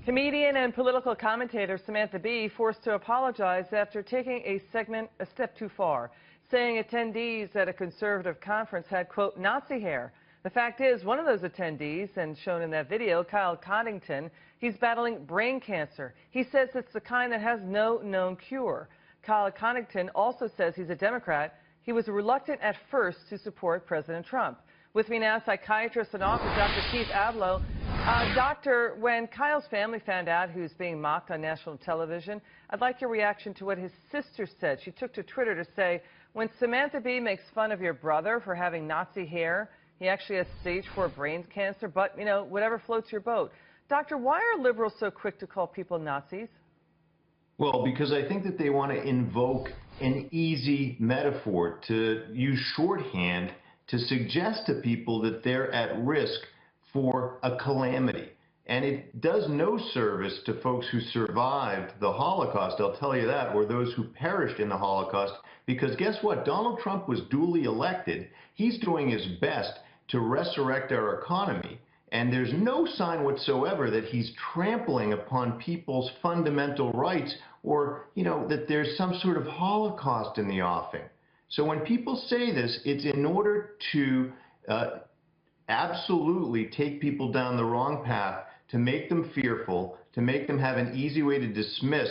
Comedian and political commentator Samantha Bee forced to apologize after taking a segment a step too far, saying attendees at a conservative conference had, quote, Nazi hair. The fact is, one of those attendees, and shown in that video, Kyle Coddington, he's battling brain cancer. He says it's the kind that has no known cure. Kyle Coddington also says he's a Democrat. He was reluctant at first to support President Trump. With me now, psychiatrist and author Dr. Keith Ablow. Doctor, when Kyle's family found out he was being mocked on national television, I'd like your reaction to what his sister said. She took to Twitter to say, when Samantha Bee makes fun of your brother for having Nazi hair, he actually has stage 4 brain cancer, but, you know, whatever floats your boat. Doctor, why are liberals so quick to call people Nazis? Well, because I think that they want to invoke an easy metaphor, to use shorthand to suggest to people that they're at risk for a calamity. And it does no service to folks who survived the Holocaust, I'll tell you that, or those who perished in the Holocaust, because guess what? Donald Trump was duly elected. He's doing his best to resurrect our economy. And there's no sign whatsoever that he's trampling upon people's fundamental rights, or, you know, that there's some sort of Holocaust in the offing. So when people say this, it's in order to absolutely take people down the wrong path, to make them fearful, to make them have an easy way to dismiss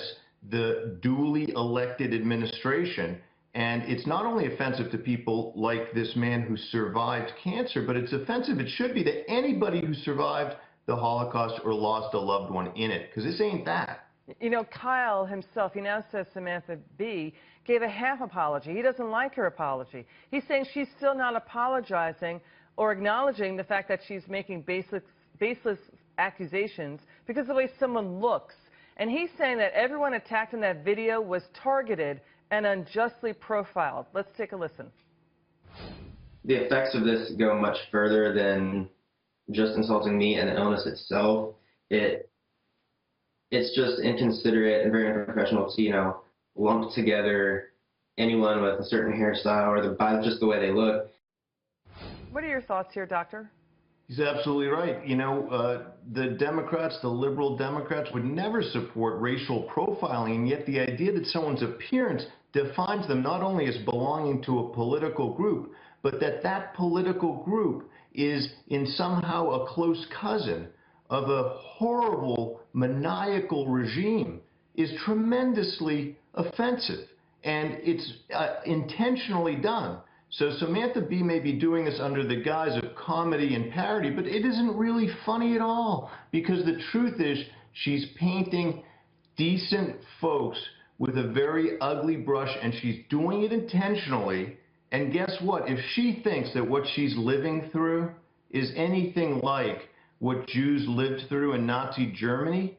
the duly elected administration. And it's not only offensive to people like this man who survived cancer, but it's offensive, it should be, to anybody who survived the Holocaust or lost a loved one in it, because this ain't that. You know, Kyle himself, he now says Samantha Bee gave a half apology. He doesn't like her apology. He's saying she's still not apologizing or acknowledging the fact that she's making baseless accusations because of the way someone looks. And he's saying that everyone attacked in that video was targeted and unjustly profiled. Let's take a listen. The effects of this go much further than just insulting me and the illness itself. It's just inconsiderate and very unprofessional to, you know, lump together anyone with a certain hairstyle or just the way they look. What are your thoughts here, Doctor? He's absolutely right. You know, the Democrats, the liberal Democrats, would never support racial profiling, and yet the idea that someone's appearance defines them not only as belonging to a political group, but that that political group is in somehow a close cousin of a horrible, maniacal regime is tremendously offensive, and it's intentionally done. So Samantha Bee may be doing this under the guise of comedy and parody, but it isn't really funny at all, because the truth is she's painting decent folks with a very ugly brush, and she's doing it intentionally. And guess what? If she thinks that what she's living through is anything like what Jews lived through in Nazi Germany,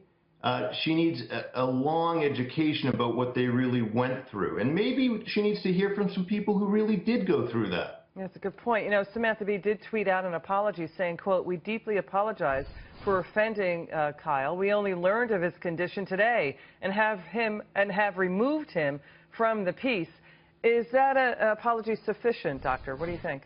she needs a long education about what they really went through. And maybe she needs to hear from some people who really did go through that. That's a good point. You know, Samantha Bee did tweet out an apology saying, quote, we deeply apologize for offending Kyle. We only learned of his condition today and have removed him from the piece. Is that an apology sufficient, Doctor? What do you think?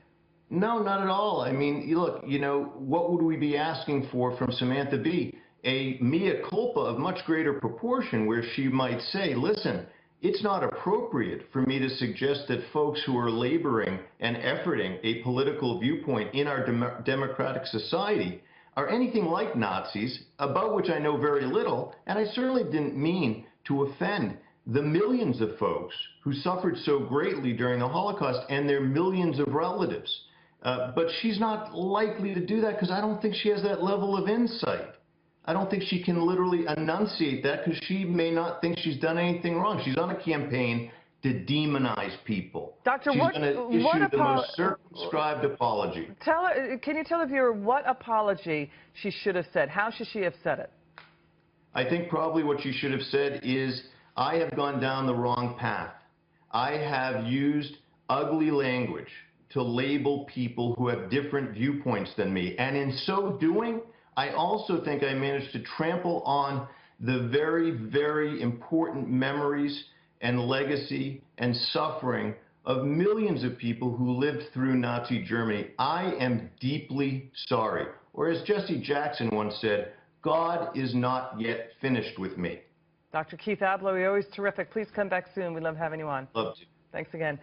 No, not at all. I mean, look, you know, what would we be asking for from Samantha Bee? A mea culpa of much greater proportion, where she might say, listen, it's not appropriate for me to suggest that folks who are laboring and efforting a political viewpoint in our democratic society are anything like Nazis, about which I know very little, and I certainly didn't mean to offend the millions of folks who suffered so greatly during the Holocaust and their millions of relatives. But she's not likely to do that because I don't think she has that level of insight. I don't think she can literally enunciate that because she may not think she's done anything wrong. She's on a campaign to demonize people. Doctor, she's going to issue the most circumscribed apology. Can you tell the viewer what apology she should have said? How should she have said it? I think probably what she should have said is, I have gone down the wrong path. I have used ugly language to label people who have different viewpoints than me. And in so doing, I also think I managed to trample on the very, very important memories and legacy and suffering of millions of people who lived through Nazi Germany. I am deeply sorry. Or as Jesse Jackson once said, God is not yet finished with me. Dr. Keith Ablow, you're always terrific. Please come back soon. We love having you on. Love to. Thanks again.